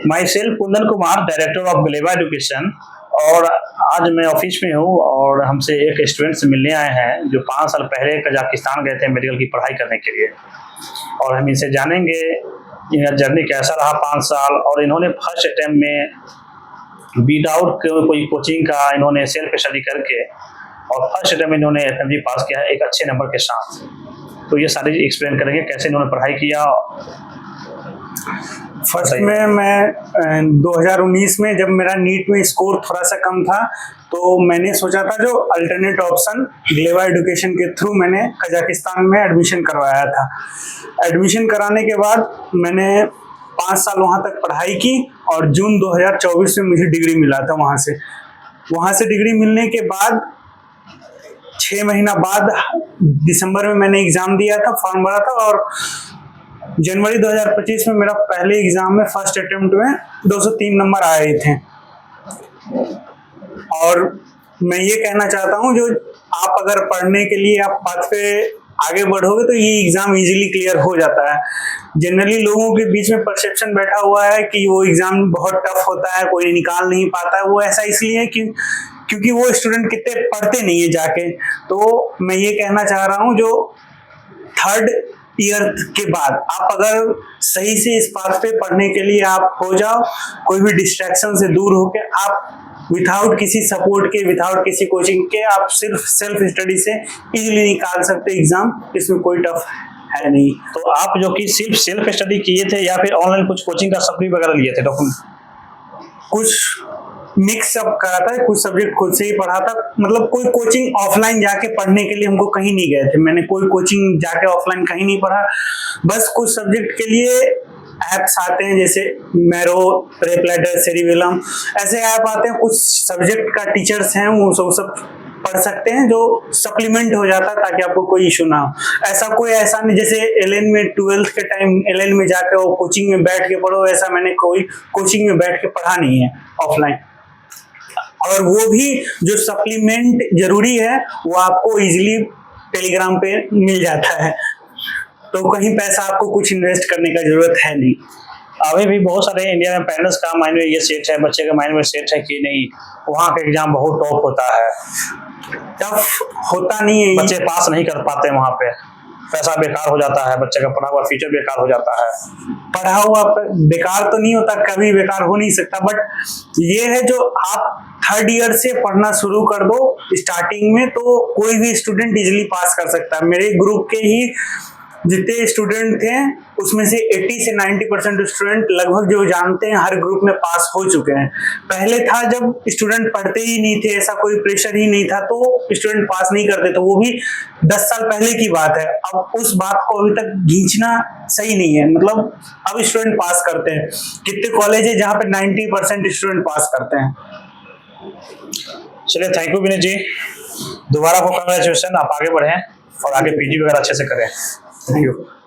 My self Kundan Kumar, director of Gleva Education. और आज मैं ऑफिस में हूँ और हमसे एक स्टूडेंट से मिलने आए हैं जो 5 साल पहले कजाकिस्तान गए थे मेडिकल की पढ़ाई करने के लिए। और हम इनसे जानेंगे इनका जर्नी कैसा रहा 5 साल, और इन्होंने फर्स्ट अटैम्प्ट में विदाउट कोई कोचिंग का इन्होंने सेल्फ स्टडी करके और फर्स्ट अटैम्प्ट में इन्होंने एफएमजी पास किया है एक अच्छे नंबर के साथ। तो ये सारी एक्सप्लेन करेंगे कैसे इन्होंने पढ़ाई किया। फर्स्ट में मैं 2019 में जब मेरा नीट में स्कोर थोड़ा सा कम था तो मैंने सोचा था जो अल्टरनेट ऑप्शन ग्लेवा एजुकेशन के थ्रू मैंने कजाकिस्तान में एडमिशन करवाया था। एडमिशन कराने के बाद मैंने 5 साल वहाँ तक पढ़ाई की और जून 2024 में मुझे डिग्री मिला था वहाँ से डिग्री मिलने के बाद 6 महीना बाद दिसंबर में मैंने एग्ज़ाम दिया था, फॉर्म भरा था और जनवरी 2025 में मेरा पहले एग्जाम में फर्स्ट अटेम्प्ट में 203 नंबर आए थे। और मैं ये कहना चाहता हूँ जो आप अगर पढ़ने के लिए आप पथ पे आगे बढ़ोगे तो ये एग्जाम इजीली क्लियर हो जाता है। जनरली लोगों के बीच में परसेप्शन बैठा हुआ है कि वो एग्जाम बहुत टफ होता है, कोई निकाल नहीं पाता है। वो ऐसा इसलिए है क्योंकि वो स्टूडेंट कितने पढ़ते नहीं है जाके। तो मैं ये कहना चाह रहा हूँ जो 3rd ईयर के बाद आप अगर सही से इस पाथ पे पढ़ने के लिए आप हो जाओ, कोई भी डिस्ट्रैक्शन से दूर होके आप विदाउट किसी सपोर्ट के, विदाउट किसी कोचिंग के आप सिर्फ सेल्फ स्टडी से इजीली निकाल सकते एग्जाम। इसमें कोई टफ है नहीं। तो आप जो कि सिर्फ सेल्फ स्टडी किए थे या फिर ऑनलाइन कुछ कोचिंग का सप्ली वगैरह लिए थे डॉक्यूमेंट? कुछ मिक्स अप करा था, कुछ सब्जेक्ट खुद से ही पढ़ा था। मतलब कोई कोचिंग ऑफलाइन जाके पढ़ने के लिए हमको कहीं नहीं गए थे। मैंने कोई कोचिंग जाके ऑफलाइन कहीं नहीं पढ़ा। बस कुछ सब्जेक्ट के लिए ऐप्स आते हैं जैसे मैरो, रेपलेटर, सेरिबेलम, ऐसे ऐप आते हैं। कुछ सब्जेक्ट का टीचर्स हैं वो सब पढ़ सकते हैं जो सप्लीमेंट हो जाता है ताकि आपको कोई इशू ना हो। ऐसा नहीं जैसे एलएन में 12th के टाइम एलएन में जाके वो कोचिंग में बैठ के पढ़ो, ऐसा मैंने कोई कोचिंग में बैठ के पढ़ा नहीं है ऑफलाइन। और वो भी जो सप्लीमेंट जरूरी है वो आपको इजीली टेलीग्राम पे मिल जाता है, तो कहीं पैसा आपको कुछ इन्वेस्ट करने का जरूरत है नहीं। अभी भी बहुत सारे इंडिया में पेरेंट्स का माइंड में ये सेट है, बच्चे का माइंड में सेट है कि नहीं वहाँ का एग्जाम बहुत टफ होता है। टफ होता नहीं है, बच्चे पास नहीं कर पाते, वहाँ पे पैसा बेकार हो जाता है, बच्चे का पढ़ा हुआ फ्यूचर बेकार हो जाता है। पढ़ा हुआ बेकार तो नहीं होता, कभी बेकार हो नहीं सकता। बट ये है जो आप 3rd ईयर से पढ़ना शुरू कर दो स्टार्टिंग में तो कोई भी स्टूडेंट इजीली पास कर सकता है। मेरे ग्रुप के ही जितने स्टूडेंट थे उसमें से 80 से 90% स्टूडेंट लगभग जो जानते हैं हर ग्रुप में पास हो चुके हैं। पहले था जब स्टूडेंट पढ़ते ही नहीं थे, ऐसा कोई प्रेशर ही नहीं था तो स्टूडेंट पास नहीं करते, तो वो भी 10 साल पहले की बात है। अब उस बात को अभी तक खींचना सही नहीं है। मतलब अब स्टूडेंट पास करते हैं। कितने कॉलेज है जहाँ पे 90% स्टूडेंट पास करते हैं। चलिए, थैंक यू विनीत जी, दोबारा को कांग्रेचुलेसन, आप आगे बढ़ें और आगे पीजी वगैरह अच्छे से करें। Thank you.